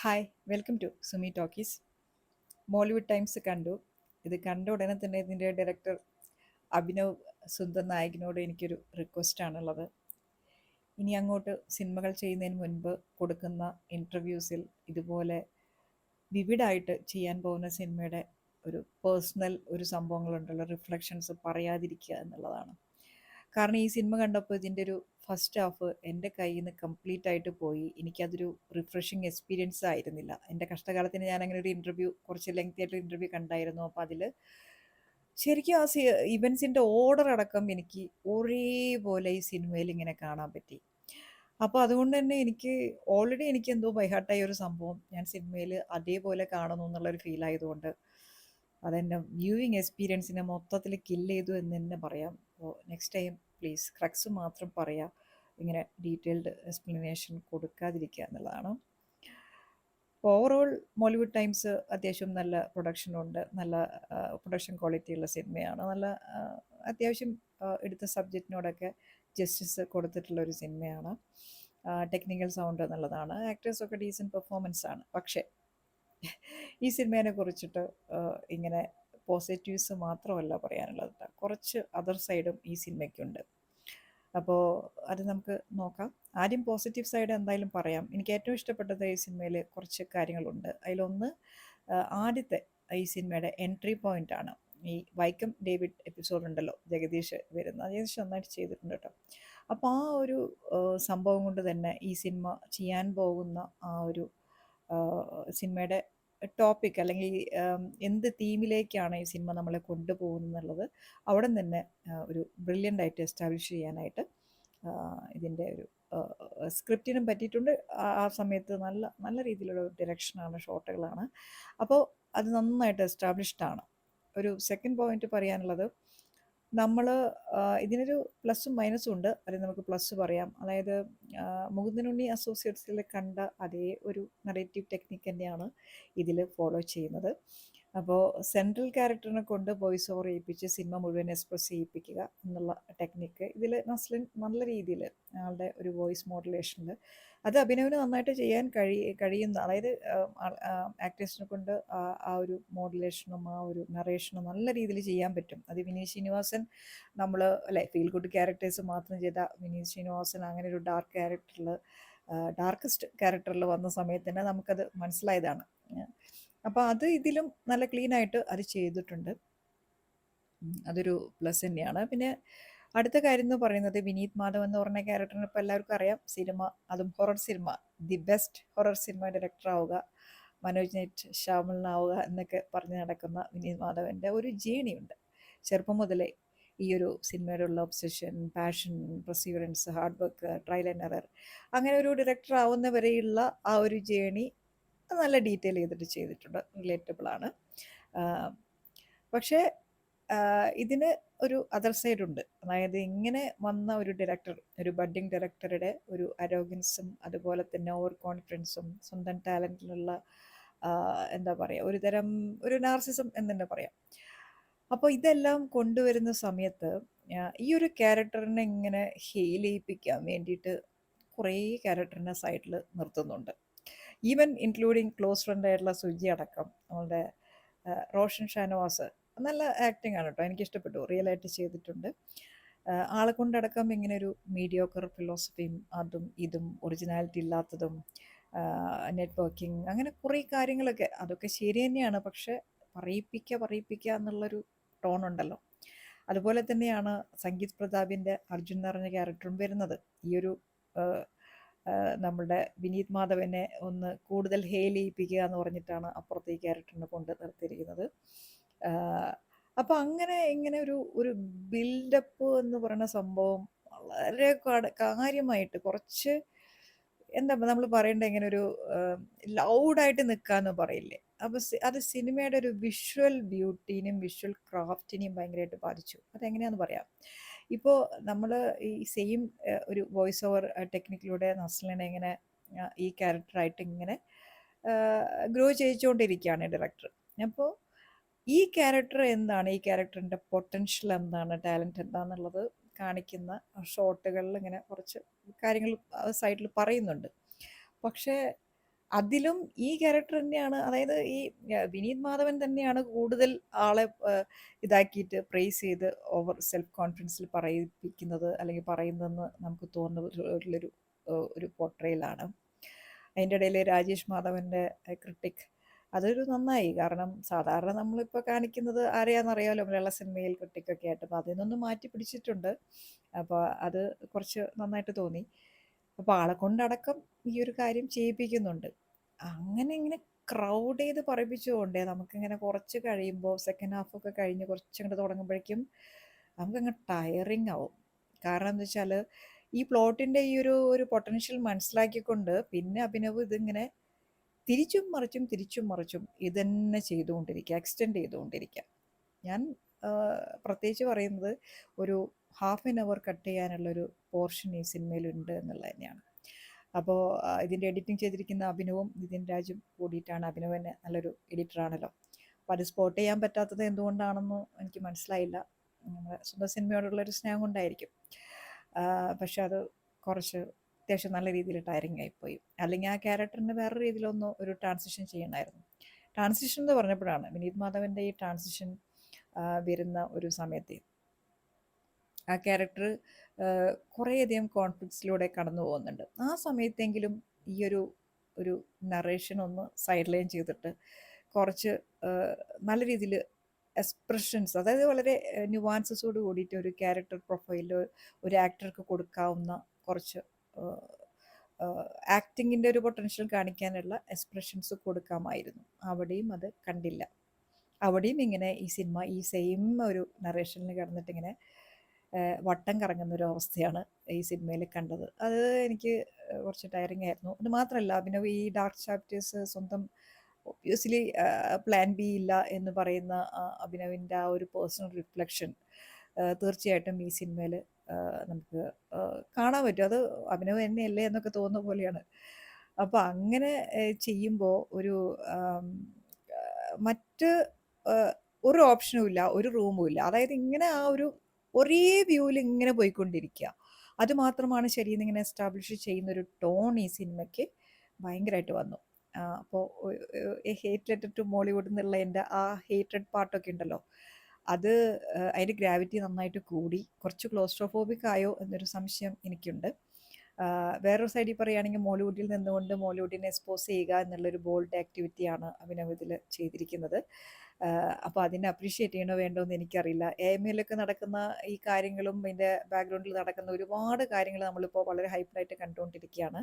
Hi welcome to Sumi talkies. Mollywood times കണ്ടു. ഇത് കണ്ട ഉടനെ തന്നെ ഇതിൻ്റെ ഡയറക്ടർ അഭിനവ് സുന്ദർ നായകിനോട് എനിക്കൊരു റിക്വസ്റ്റാണുള്ളത്. ഇനി അങ്ങോട്ട് സിനിമകൾ ചെയ്യുന്നതിന് മുൻപ് കൊടുക്കുന്ന ഇൻ്റർവ്യൂസിൽ ഇതുപോലെ വിവിഡായിട്ട് ചെയ്യാൻ പോകുന്ന സിനിമയുടെ ഒരു പേഴ്സണൽ ഒരു സംഭവങ്ങളുണ്ടല്ലോ, റിഫ്ലക്ഷൻസ് പറയാതിരിക്കുക എന്നുള്ളതാണ്. കാരണം ഈ സിനിമ കണ്ടപ്പോൾ ഇതിൻ്റെ ഒരു ഫസ്റ്റ് ഹാഫ് എൻ്റെ കയ്യിൽ നിന്ന് കംപ്ലീറ്റ് ആയിട്ട് പോയി. എനിക്കതൊരു റിഫ്രഷിങ് എക്സ്പീരിയൻസ് ആയിരുന്നില്ല. എൻ്റെ കഷ്ടകാലത്തിന് ഞാൻ അങ്ങനെ ഒരു ഇൻ്റർവ്യൂ, കുറച്ച് ലെങ്തി ആയിട്ടുള്ള ഇൻ്റർവ്യൂ കണ്ടായിരുന്നു. അപ്പോൾ അതിൽ ശരിക്കും ആ ഇവൻസിൻ്റെ ഓർഡർ അടക്കം എനിക്ക് ഒരേപോലെ ഈ സിനിമയിൽ ഇങ്ങനെ കാണാൻ പറ്റി. അപ്പോൾ അതുകൊണ്ട് തന്നെ ഓൾറെഡി എനിക്ക് എന്തോ ബൈഹാർട്ടായ ഒരു സംഭവം ഞാൻ സിനിമയിൽ അതേപോലെ കാണുന്നു എന്നുള്ളൊരു ഫീൽ ആയതുകൊണ്ട് അതെൻ്റെ വ്യൂയിങ് എക്സ്പീരിയൻസിനെ മൊത്തത്തിൽ കില്ല് ചെയ്തു എന്ന് തന്നെ പറയാം. അപ്പോൾ നെക്സ്റ്റ് ടൈം പ്ലീസ് ക്രക്സ് മാത്രം പറയാം, ഇങ്ങനെ ഡീറ്റെയിൽഡ് എക്സ്പ്ലനേഷൻ കൊടുക്കാതിരിക്കുക എന്നുള്ളതാണ്. ഓവറോൾ മോളിവുഡ് ടൈംസ് അത്യാവശ്യം നല്ല പ്രൊഡക്ഷനുണ്ട്, നല്ല പ്രൊഡക്ഷൻ ക്വാളിറ്റി ഉള്ള സിനിമയാണ്. നല്ല അത്യാവശ്യം എടുത്ത സബ്ജക്റ്റിനോടൊക്കെ ജസ്റ്റിസ് കൊടുത്തിട്ടുള്ള ഒരു സിനിമയാണ്. ടെക്നിക്കൽ സൗണ്ട് നല്ലതാണ്, ആക്ടേഴ്സൊക്കെ ഡീസൻറ്റ് പെർഫോമൻസ് ആണ്. പക്ഷേ ഈ സിനിമേനെ കുറിച്ചിട്ട് ഇങ്ങനെ പോസിറ്റീവ്സ് മാത്രമല്ല പറയാനുള്ളത് ട്ടോ. കുറച്ച് അതർ സൈഡും ഈ സിനിമയ്ക്കുണ്ട്. അപ്പോൾ അത് നമുക്ക് നോക്കാം. ആദ്യം പോസിറ്റീവ് സൈഡ് എന്തായാലും പറയാം. എനിക്ക് ഏറ്റവും ഇഷ്ടപ്പെട്ടത് ഈ സിനിമയിൽ കുറച്ച് കാര്യങ്ങളുണ്ട്. അതിലൊന്ന് ആദ്യത്തെ ഈ സിനിമയുടെ എൻട്രി പോയിൻ്റ് ആണ്. ഈ വൈക്കം ഡേവിഡ് എപ്പിസോഡ് ഉണ്ടല്ലോ, ജഗദീഷ് വരുന്ന, ജഗദീഷ് നന്നായിട്ട് ചെയ്തിട്ടുണ്ട് കേട്ടോ. അപ്പോൾ ആ ഒരു സംഭവം കൊണ്ട് തന്നെ ഈ സിനിമ ചെയ്യാൻ പോകുന്ന ആ ഒരു സിനിമയുടെ ടോപ്പിക്, അല്ലെങ്കിൽ എന്ത് തീമിലേക്കാണ് ഈ സിനിമ നമ്മളെ കൊണ്ടുപോകുന്നത് എന്നുള്ളത് അവിടെ തന്നെ ഒരു ബ്രില്യൻ്റ് ആയിട്ട് എസ്റ്റാബ്ലിഷ് ചെയ്യാനായിട്ട് ഇതിൻ്റെ ഒരു സ്ക്രിപ്റ്റിനും പറ്റിയിട്ടുണ്ട്. ആ സമയത്ത് നല്ല നല്ല രീതിയിലുള്ള ഡയറക്ഷനാണ്, ഷോട്ടുകളാണ്. അപ്പോൾ അത് നന്നായിട്ട് എസ്റ്റാബ്ലിഷ്ഡ് ആണ്. ഒരു സെക്കൻഡ് പോയിന്റ് പറയാനുള്ളത്, നമ്മൾ ഇതിനൊരു പ്ലസ്സും മൈനസും ഉണ്ട്. അത് നമുക്ക് പ്ലസ് പറയാം. അതായത് മുകുന്ദനുണ്ണി അസോസിയേറ്റ്സിൽ കണ്ട അതേ ഒരു നറേറ്റീവ് ടെക്നിക്ക് തന്നെയാണ് ഇതിൽ ഫോളോ ചെയ്യുന്നത്. അപ്പോൾ സെൻട്രൽ ക്യാരക്ടറിനെ കൊണ്ട് വോയിസ് ഓവർ ചെയ്യിപ്പിച്ച് സിനിമ മുഴുവൻ എക്സ്പ്രസ് ചെയ്യിപ്പിക്കുക എന്നുള്ള ടെക്നിക്ക് ഇതിൽ നസ്ലിൻ നല്ല രീതിയിൽ ആളുടെ ഒരു വോയിസ് മോഡുലേഷനിൽ അത് അഭിനവിന് നന്നായിട്ട് ചെയ്യാൻ കഴിയുന്ന, അതായത് ആക്ടേഴ്സിനെ കൊണ്ട് ആ ഒരു മോഡുലേഷനും ആ ഒരു നറേഷനും നല്ല രീതിയിൽ ചെയ്യാൻ പറ്റും. അത് വിനീത് ശ്രീനിവാസൻ, നമ്മൾ അല്ലെ ഫീൽ ഗുഡ് ക്യാരക്ടേഴ്സ് മാത്രം ചെയ്ത വിനീത് ശ്രീനിവാസൻ അങ്ങനെ ഒരു ഡാർക്കസ്റ്റ് ക്യാരക്ടറിൽ വന്ന സമയത്ത് തന്നെ നമുക്കത് മനസ്സിലായതാണ്. അപ്പോൾ അത് ഇതിലും നല്ല ക്ലീനായിട്ട് അത് ചെയ്തിട്ടുണ്ട്. അതൊരു പ്ലസ് തന്നെയാണ്. പിന്നെ അടുത്ത കാര്യം എന്ന് പറയുന്നത്, വിനീത് മാധവ് എന്ന് പറഞ്ഞ ക്യാരക്ടറിന് ഇപ്പോൾ എല്ലാവർക്കും അറിയാം. സിനിമ, അതും horror cinema, the best horror cinema director ആവുക, മനോജ് നെറ്റ് ശ്യാമളനാവുക എന്നൊക്കെ പറഞ്ഞ് നടക്കുന്ന വിനീത് മാധവൻ്റെ ഒരു ജേണിയുണ്ട്. ചെറുപ്പം മുതലേ ഈ ഒരു സിനിമയോടുള്ള obsession, passion, perseverance, hard work, trial and error, അങ്ങനെ ഒരു ഡയറക്ടർ ആവുന്നവരെയുള്ള ആ ഒരു ജേണി നല്ല ഡീറ്റെയിൽ ചെയ്തിട്ടുണ്ട്. റിലേറ്റബിൾ ആണ്. പക്ഷേ ഇതിന് ഒരു അതർ സൈഡ് ഉണ്ട്. അതായത് ഇങ്ങനെ വന്ന ഒരു ഡയറക്ടർ, ഒരു ബഡ്ഡിങ് ഡയറക്ടറുടെ ഒരു അരോഗൻസും അതുപോലെ തന്നെ ഓവർ കോൺഫിഡൻസും സ്വന്തം ടാലൻറ്റിലുള്ള എന്താ പറയുക, ഒരു തരം ഒരു നാർസിസം എന്ന് തന്നെ പറയാം. അപ്പോൾ ഇതെല്ലാം കൊണ്ടുവരുന്ന സമയത്ത് ഈ ഒരു ക്യാരക്ടറിനെ ഇങ്ങനെ ഹെയിൽ ചെയ്യിപ്പിക്കാൻ വേണ്ടിയിട്ട് കുറേ ക്യാരക്ടറിനെ സൈഡിൽ നിർത്തുന്നുണ്ട്. ഈവൻ ഇൻക്ലൂഡിങ് ക്ലോസ് ഫ്രണ്ടായിട്ടുള്ള സുജി അടക്കം, നമ്മളുടെ റോഷൻ ഷാനവാസ് നല്ല ആക്ടിങ് ആണ് കേട്ടോ, എനിക്കിഷ്ടപ്പെട്ടു, റിയലായിട്ട് ചെയ്തിട്ടുണ്ട്. ആളെ കൊണ്ടടക്കം ഇങ്ങനെ ഒരു മീഡിയോക്കർ ഫിലോസഫിയും അതും ഇതും ഒറിജിനാലിറ്റി ഇല്ലാത്തതും നെറ്റ്വർക്കിംഗ്, അങ്ങനെ കുറേ കാര്യങ്ങളൊക്കെ, അതൊക്കെ ശരി തന്നെയാണ്. പക്ഷെ പറയിപ്പിക്കുക എന്നുള്ളൊരു ടോൺ ഉണ്ടല്ലോ. അതുപോലെ തന്നെയാണ് സംഗീത് പ്രതാപിൻ്റെ അർജുൻ എന്ന് പറഞ്ഞ ക്യാരക്ടറും വരുന്നത്. ഈ ഒരു നമ്മളുടെ വിനീത് മാധവനെ ഒന്ന് കൂടുതൽ ഹെയിൽ ചെയ്യിപ്പിക്കുക എന്ന് പറഞ്ഞിട്ടാണ് അപ്പുറത്തെ ഈ ക്യാരക്ടറിനെ കൊണ്ട് നിർത്തിയിരിക്കുന്നത്. അപ്പോൾ അങ്ങനെ ഇങ്ങനെ ഒരു ഒരു ബിൽഡപ്പ് എന്ന് പറയുന്ന സംഭവം വളരെ കാര്യമായിട്ട് കുറച്ച്, എന്താ നമ്മൾ പറയേണ്ട, ഇങ്ങനെ ഒരു ലൗഡായിട്ട് നിൽക്കാന്ന് പറയില്ലേ, അപ്പോൾ അത് സിനിമയുടെ ഒരു വിഷ്വൽ ബ്യൂട്ടീനെയും വിഷ്വൽ ക്രാഫ്റ്റിനെയും ഭയങ്കരമായിട്ട് ബാധിച്ചു. അതെങ്ങനെയാണെന്ന് പറയാം. ഇപ്പോൾ നമ്മൾ ഈ സെയിം ഒരു വോയിസ് ഓവർ ടെക്നിക്കിലൂടെ നസ്ലിനെ ഇങ്ങനെ ഈ ക്യാരക്ടറായിട്ട് ഇങ്ങനെ ഗ്രോ ചെയ്യിച്ചുകൊണ്ടിരിക്കുകയാണ് ഡയറക്ടർ. അപ്പോൾ ഈ ക്യാരക്ടർ എന്താണ്, ഈ ക്യാരക്ടറിൻ്റെ പൊട്ടൻഷ്യൽ എന്താണ്, ടാലൻറ്റ് എന്താണെന്നുള്ളത് കാണിക്കുന്ന ഷോട്ടുകളിൽ ഇങ്ങനെ കുറച്ച് കാര്യങ്ങൾ സൈഡിൽ പറയുന്നുണ്ട്. പക്ഷേ അതിലും ഈ ക്യാരക്ടർ തന്നെയാണ്, അതായത് ഈ വിനീത് മാധവൻ തന്നെയാണ് കൂടുതൽ ആളെ ഇതാക്കിയിട്ട് പ്രൈസ് ചെയ്ത് ഓവർ സെൽഫ് കോൺഫിഡൻസിൽ പറയിപ്പിക്കുന്നത് അല്ലെങ്കിൽ പറയുന്നതെന്ന് നമുക്ക് തോന്നുന്നുള്ളൊരു ഒരു പോർട്രയിലാണ്. അതിൻ്റെ ഇടയിൽ രാജേഷ് മാധവൻ്റെ ക്രിട്ടിക് അതൊരു നന്നായി. കാരണം സാധാരണ നമ്മളിപ്പോൾ കാണിക്കുന്നത് ആരെയാണെന്നറിയാമല്ലോ, മലയാള സിനിമയിൽ ക്രിട്ടിക്കൊക്കെ ആയിട്ട്. അപ്പോൾ അതിൽ നിന്നൊന്ന് മാറ്റി പിടിച്ചിട്ടുണ്ട്. അപ്പോൾ അത് കുറച്ച് നന്നായിട്ട് തോന്നി. അപ്പോൾ ആളെ കൊണ്ടടക്കം ഈ ഒരു കാര്യം ചെയ്യിപ്പിക്കുന്നുണ്ട്. അങ്ങനെ ഇങ്ങനെ ക്രൗഡ് ചെയ്ത് പറയിപ്പിച്ചുകൊണ്ടേ നമുക്കിങ്ങനെ കുറച്ച് കഴിയുമ്പോൾ സെക്കൻഡ് ഹാഫൊക്കെ കഴിഞ്ഞ് കുറച്ചങ്ങോട്ട് തുടങ്ങുമ്പോഴേക്കും നമുക്കങ്ങ് ടയറിങ് ആവും. കാരണം എന്താ വെച്ചാൽ ഈ പ്ലോട്ടിൻ്റെ ഈ ഒരു ഒരു പൊട്ടൻഷ്യൽ മനസ്സിലാക്കിക്കൊണ്ട് പിന്നെ അഭിനവ് ഇതിങ്ങനെ തിരിച്ചും മറിച്ചും ഇതന്നെ ചെയ്തുകൊണ്ടിരിക്കുക, എക്സ്റ്റെൻഡ് ചെയ്തുകൊണ്ടിരിക്കുക. ഞാൻ പ്രത്യേകിച്ച് പറയുന്നത് ഒരു ഹാഫ് ആൻ അവർ കട്ട് ചെയ്യാനുള്ളൊരു പോർഷൻ ഈ സിനിമയിലുണ്ട് എന്നുള്ളത് തന്നെയാണ്. അപ്പോൾ ഇതിൻ്റെ എഡിറ്റിംഗ് ചെയ്തിരിക്കുന്ന അഭിനവും നിതിൻ രാജും കൂടിയിട്ടാണ്. അഭിനവ് തന്നെ നല്ലൊരു എഡിറ്ററാണല്ലോ. അപ്പോൾ അത് സ്പോട്ട് ചെയ്യാൻ പറ്റാത്തത് എന്തുകൊണ്ടാണെന്ന് എനിക്ക് മനസ്സിലായില്ല. നമ്മുടെ സ്വന്തം സിനിമയോടുള്ളൊരു സ്നേഹം കൊണ്ടായിരിക്കും. പക്ഷെ അത് കുറച്ച് അത്യാവശ്യം നല്ല രീതിയിൽ ടയറിങ് ആയിപ്പോയി. അല്ലെങ്കിൽ ആ ക്യാരക്ടറിന് വേറെ രീതിയിലൊന്ന് ഒരു ട്രാൻസിഷൻ ചെയ്യണമായിരുന്നു. ട്രാൻസിഷൻ എന്ന് പറഞ്ഞപ്പോഴാണ് വിനീത് മാധവൻ്റെ ഈ ട്രാൻസിഷൻ വരുന്ന ഒരു സമയത്ത് ആ ക്യാരക്ടർ കുറേയധികം കോൺഫ്ലിക്ട്സിലൂടെ കടന്നു പോകുന്നുണ്ട്. ആ സമയത്തെങ്കിലും ഈ ഒരു നറേഷൻ ഒന്ന് സൈഡ് ലൈൻ ചെയ്തിട്ട് കുറച്ച് നല്ല രീതിയിൽ എക്സ്പ്രഷൻസ്, അതായത് വളരെ ന്യൂവാൻസസോട് കൂടിയിട്ട് ഒരു ക്യാരക്ടർ പ്രൊഫൈൽ ഒരു ആക്ടർക്ക് കൊടുക്കാവുന്ന കുറച്ച് ആക്ടിങ്ങിൻ്റെ ഒരു പൊട്ടൻഷ്യൽ കാണിക്കാനുള്ള എക്സ്പ്രഷൻസ് കൊടുക്കാമായിരുന്നു. അവിടെയും അത് കണ്ടില്ല. അവിടെയും ഇങ്ങനെ ഈ സിനിമ ഈ സെയിം ഒരു നറേഷനിൽ കിടന്നിട്ട് ഇങ്ങനെ വട്ടം കറങ്ങുന്ന ഒരു അവസ്ഥയാണ് ഈ സിനിമയിൽ കണ്ടത്. അത് എനിക്ക് കുറച്ച് ടയറിങ് ആയിരുന്നു. അത് മാത്രമല്ല അഭിനവ് ഈ ഡാർക്ക് ചാപ്റ്റേഴ്സ് സ്വന്തം ഒബ്വിയസ്ലി പ്ലാൻ ബി ഇല്ല എന്ന് പറയുന്ന അഭിനവിൻ്റെ ആ ഒരു പേഴ്സണൽ റിഫ്ലക്ഷൻ തീർച്ചയായിട്ടും ഈ സിനിമയിൽ നമുക്ക് കാണാൻ പറ്റും. അത് അഭിനവ് തന്നെയല്ലേ എന്നൊക്കെ തോന്നുന്ന പോലെയാണ്. അപ്പോൾ അങ്ങനെ ചെയ്യുമ്പോൾ ഒരു മറ്റ് ഒരു ഓപ്ഷനും ഇല്ല, ഒരു റൂമും ഇല്ല. അതായത് ഇങ്ങനെ ആ ഒരു ഒരേ വ്യൂവിൽ ഇങ്ങനെ പോയിക്കൊണ്ടിരിക്കുക. അത് മാത്രമാണ് ശരിയെന്ന് ഇങ്ങനെ എസ്റ്റാബ്ലിഷ് ചെയ്യുന്നൊരു ടോൺ ഈ സിനിമയ്ക്ക് ഭയങ്കരമായിട്ട് വന്നു. അപ്പോൾ a hate letter to Mollywood എന്നുള്ള എൻ്റെ ആ ഹേറ്റഡ് പാർട്ടൊക്കെ ഉണ്ടല്ലോ, അത് അതിൻ്റെ ഗ്രാവിറ്റി നന്നായിട്ട് കൂടി. കുറച്ച് ക്ലോസ്ട്രോഫോബിക് ആയോ എന്നൊരു സംശയം എനിക്കുണ്ട്. വേറൊരു സൈഡിൽ പറയുകയാണെങ്കിൽ മോളിവുഡിൽ നിന്നുകൊണ്ട് മോളിവുഡിനെ എക്സ്പോസ് ചെയ്യുക എന്നുള്ളൊരു ബോൾഡ് ആക്ടിവിറ്റിയാണ് അഭിനവ് ഇതിൽ ചെയ്തിരിക്കുന്നത്. അപ്പോൾ അതിനെ അപ്രീഷിയേറ്റ് ചെയ്യണോ വേണ്ടോ എന്ന് എനിക്കറിയില്ല. AMAയിലൊക്കെ നടക്കുന്ന ഈ കാര്യങ്ങളും ഇതിൻ്റെ ബാക്ക്ഗ്രൗണ്ടിൽ നടക്കുന്ന ഒരുപാട് കാര്യങ്ങൾ നമ്മളിപ്പോൾ വളരെ ഹൈപ്പറായിട്ട് കണ്ടുകൊണ്ടിരിക്കുകയാണ്.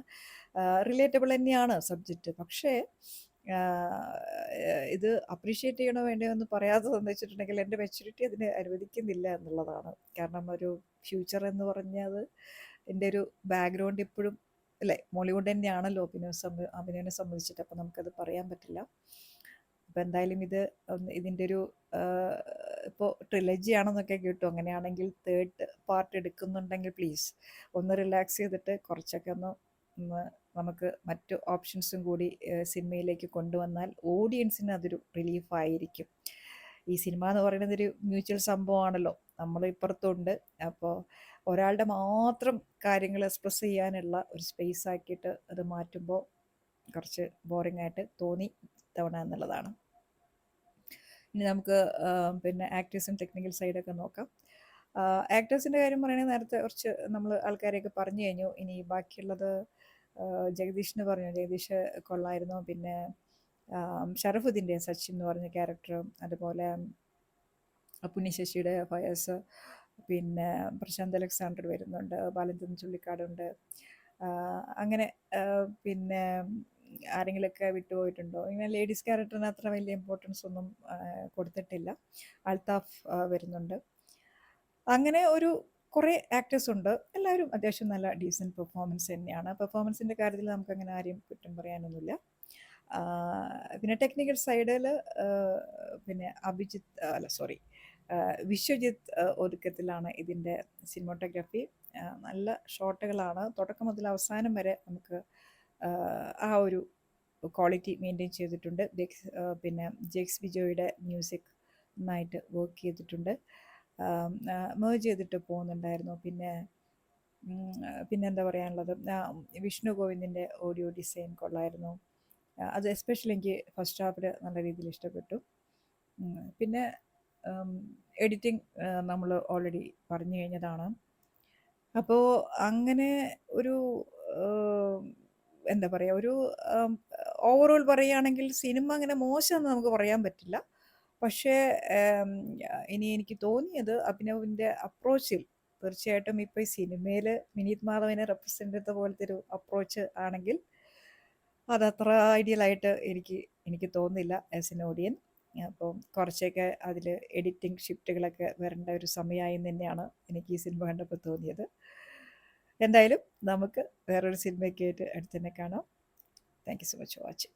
റിലേറ്റബിൾ തന്നെയാണ് സബ്ജക്റ്റ്. പക്ഷേ ഇത് അപ്രീഷിയേറ്റ് ചെയ്യണോ വേണ്ടയോ എന്ന് പറയാത്തതെന്ന് വെച്ചിട്ടുണ്ടെങ്കിൽ എൻ്റെ മെച്യൂരിറ്റി അതിനെ അനുവദിക്കുന്നില്ല എന്നുള്ളതാണ്. കാരണം ഒരു ഫ്യൂച്ചർ എന്ന് പറഞ്ഞത് എൻ്റെ ഒരു ബാക്ക്ഗ്രൗണ്ട് ഇപ്പോഴും അല്ലേ മോളിവുഡ് തന്നെയാണല്ലോ അഭിനയനെ സംബന്ധിച്ചിട്ട്. അപ്പോൾ നമുക്കത് പറയാൻ പറ്റില്ല. അപ്പോൾ എന്തായാലും ഇതിൻ്റെ ഒരു ഇപ്പോൾ ട്രിലജി ആണെന്നൊക്കെ കേട്ടു. അങ്ങനെയാണെങ്കിൽ തേർഡ് പാർട്ട് എടുക്കുന്നുണ്ടെങ്കിൽ പ്ലീസ് ഒന്ന് റിലാക്സ് ചെയ്തിട്ട് കുറച്ചൊക്കെ ഒന്ന് നമുക്ക് മറ്റു ഓപ്ഷൻസും കൂടി സിനിമയിലേക്ക് കൊണ്ടുവന്നാൽ ഓഡിയൻസിന് അതൊരു റിലീഫായിരിക്കും. ഈ സിനിമ എന്ന് പറയുന്നത് ഒരു മ്യൂച്വൽ സംഭവമാണല്ലോ, നമ്മൾ ഇപ്പുറത്തുണ്ട്. അപ്പോൾ ഒരാളുടെ മാത്രം കാര്യങ്ങൾ എക്സ്പ്രസ് ചെയ്യാനുള്ള ഒരു സ്പേസ് ആക്കിയിട്ട് അത് മാറ്റുമ്പോൾ കുറച്ച് ബോറിംഗ് ആയിട്ട് തോന്നി തവണ എന്നുള്ളതാണ്. ഇനി നമുക്ക് പിന്നെ ആക്ടേഴ്സും ടെക്നിക്കൽ സൈഡൊക്കെ നോക്കാം. ആക്ടേഴ്സിൻ്റെ കാര്യം പറയുകയാണെങ്കിൽ നേരത്തെ കുറച്ച് നമ്മൾ ആൾക്കാരെയൊക്കെ പറഞ്ഞു കഴിഞ്ഞു. ഇനി ബാക്കിയുള്ളത് ജഗദീഷിന് പറഞ്ഞു. ജഗദീഷ് കൊള്ളായിരുന്നു. പിന്നെ ഷറഫുദ്ദീൻ്റെ സച്ചിൻ എന്ന് പറഞ്ഞ ക്യാരക്ടറും, അതുപോലെ പുണ്യശശിയുടെ ഫയസ്, പിന്നെ പ്രശാന്ത് അലക്സാണ്ടർ വരുന്നുണ്ട്, ബാലചന്ദ്രൻ ചുള്ളിക്കാടുണ്ട്. അങ്ങനെ പിന്നെ ആരെങ്കിലുമൊക്കെ വിട്ടുപോയിട്ടുണ്ടോ? ഇങ്ങനെ ലേഡീസ് ക്യാരക്ടറിന് അത്ര വലിയ ഇമ്പോർട്ടൻസ് ഒന്നും കൊടുത്തിട്ടില്ല. അൽത്താഫ് വരുന്നുണ്ട്. അങ്ങനെ ഒരു കുറേ ആക്ടേഴ്സ് ഉണ്ട്. എല്ലാവരും അത്യാവശ്യം നല്ല ഡീസൻറ്റ് പെർഫോമൻസ് തന്നെയാണ്. പെർഫോമൻസിൻ്റെ കാര്യത്തിൽ നമുക്കങ്ങനെ ആരെയും കുറ്റം പറയാനൊന്നുമില്ല. പിന്നെ ടെക്നിക്കൽ സൈഡിൽ പിന്നെ വിശ്വജിത്ത് ഒതുക്കത്തിലാണ് ഇതിൻ്റെ സിനിമോട്ടോഗ്രാഫി. നല്ല ഷോട്ടുകളാണ്. തുടക്കം മുതൽ അവസാനം വരെ നമുക്ക് ആ ഒരു ക്വാളിറ്റി മെയിൻറ്റെയിൻ ചെയ്തിട്ടുണ്ട്. പിന്നെ ജെക്സ് ബിജോയുടെ മ്യൂസിക് നന്നായിട്ട് വർക്ക് ചെയ്തിട്ടുണ്ട്. മേജ് ചെയ്തിട്ട് പോകുന്നുണ്ടായിരുന്നു. പിന്നെ എന്താ പറയാനുള്ളത്, വിഷ്ണു ഗോവിന്ദിൻ്റെ ഓഡിയോ ഡിസൈൻ കൊള്ളായിരുന്നു. അത് എസ്പെഷ്യലി എനിക്ക് ഫസ്റ്റ് ഹാഫിൽ നല്ല രീതിയിൽ ഇഷ്ടപ്പെട്ടു. പിന്നെ എഡിറ്റിംഗ് നമ്മൾ ഓൾറെഡി പറഞ്ഞു കഴിഞ്ഞതാണ്. അപ്പോൾ അങ്ങനെ ഒരു ഏഹ്, എന്താ പറയുക, ഒരു ഓവറോൾ പറയുകയാണെങ്കിൽ സിനിമ അങ്ങനെ മോശമെന്ന് നമുക്ക് പറയാൻ പറ്റില്ല. പക്ഷേ ഇനി എനിക്ക് തോന്നിയത് അഭിനവിൻ്റെ അപ്രോച്ചിൽ തീർച്ചയായിട്ടും ഇപ്പോൾ ഈ സിനിമയിൽ വിനീത് മാധവനെ റെപ്രസെൻ്റ് ചെയ്ത പോലത്തെ ഒരു അപ്രോച്ച് ആണെങ്കിൽ അതത്ര ഐഡിയലായിട്ട് എനിക്ക് തോന്നുന്നില്ല ആസ് എൻ ഓഡിയൻ. അപ്പം കുറച്ചൊക്കെ അതിൽ എഡിറ്റിംഗ് ഷിഫ്റ്റുകളൊക്കെ വരേണ്ട ഒരു സമയമായി എന്ന് തന്നെയാണ് എനിക്ക് ഈ സിനിമ കണ്ടപ്പോൾ തോന്നിയത്. എന്തായാലും നമുക്ക് വേറൊരു സിനിമയൊക്കെ ആയിട്ട് അടുത്ത് തന്നെ കാണാം. Thank you so much for watching.